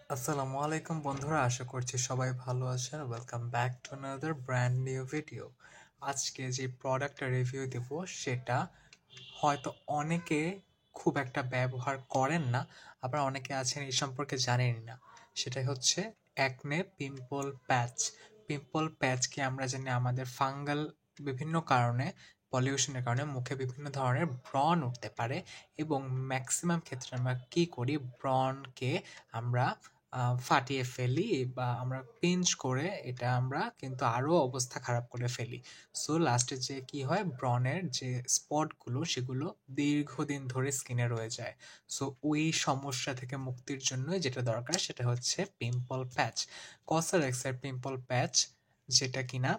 আসসালামু আলাইকুম বন্ধুরা, আশা করছি সবাই ভালো আছেন। Welcome back to another brand new video. আজকে যে প্রোডাক্টটা রিভিউ দেব সেটা হয়তো অনেকে খুব একটা ব্যবহার করেন না, আবার অনেকে আছেন এই সম্পর্কে জানেনই না। সেটাই হচ্ছে অ্যাকনে পিম্পল প্যাচ। পিম্পল প্যাচকে আমরা জানি আমাদের ফাঙ্গাল বিভিন্ন কারণে, পলিউশনের কারণে মুখে বিভিন্ন ধরনের ব্রণ উঠতে পারে, এবং ম্যাক্সিমাম ক্ষেত্রে আমরা কি করি, ব্রণকে আমরা ফাটিয়ে ফেলি বা আমরা পিঞ্চ করে এটা আমরা কিন্তু আরও অবস্থা খারাপ করে ফেলি। সো লাস্টে যে কি হয়, ব্রণের যে স্পটগুলো সেগুলো দীর্ঘদিন ধরে স্কিনে রয়ে যায়। সো ওই সমস্যা থেকে মুক্তির জন্য যেটা দরকার সেটা হচ্ছে পিম্পল প্যাচ। কসারেক্সের পিম্পল প্যাচ, যেটা কিনা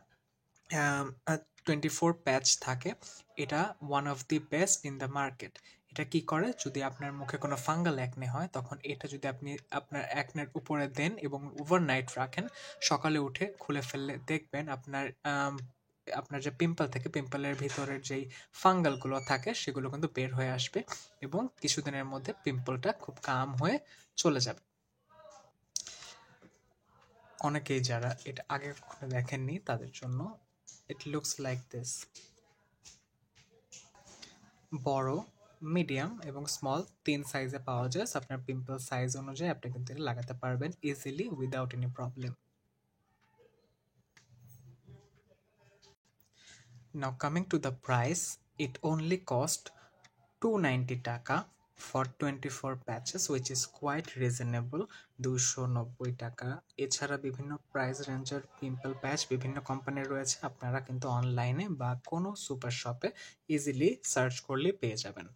24 প্যাচ থাকে, এটা one of the best in the market. এটা কি করে, যদি আপনার মুখে কোনো ফাঙ্গাল অ্যাকনে হয় তখন এটা যদি আপনি আপনার অ্যাকনের উপরে দেন এবং ওভারনাইট রাখেন, সকালে উঠে খুলে ফেললে দেখবেন আপনার আপনার যে পিম্পল থেকে পিম্পলের ভিতরের যেই ফাঙ্গালগুলো থাকে সেগুলো কিন্তু বের হয়ে আসবে, এবং কিছুদিনের মধ্যে পিম্পলটা খুব কাম হয়ে চলে যাবে। অনেকেই যারা এটা আগে কখনো দেখেননি তাদের জন্য ইট লুকস লাইক দিস। বড়, মিডিয়াম এবং স্মল ৩ সাইজে পাওয়া যায়। So আপনার পিম্পল সাইজ অনুযায়ী আপনি কিন্তু এটা লাগাতে পারবেন easily without any problem. Now coming to the price, it only cost 290 টাকা for 24 patches, which is quite reasonable. 290 টাকা। এছাড়া বিভিন্ন প্রাইস রেঞ্জের পিম্পল প্যাচ বিভিন্ন কোম্পানির রয়েছে, আপনারা কিন্তু অনলাইনে বা কোনো সুপার শপে ইজিলি সার্চ করলে পেয়ে যাবেন।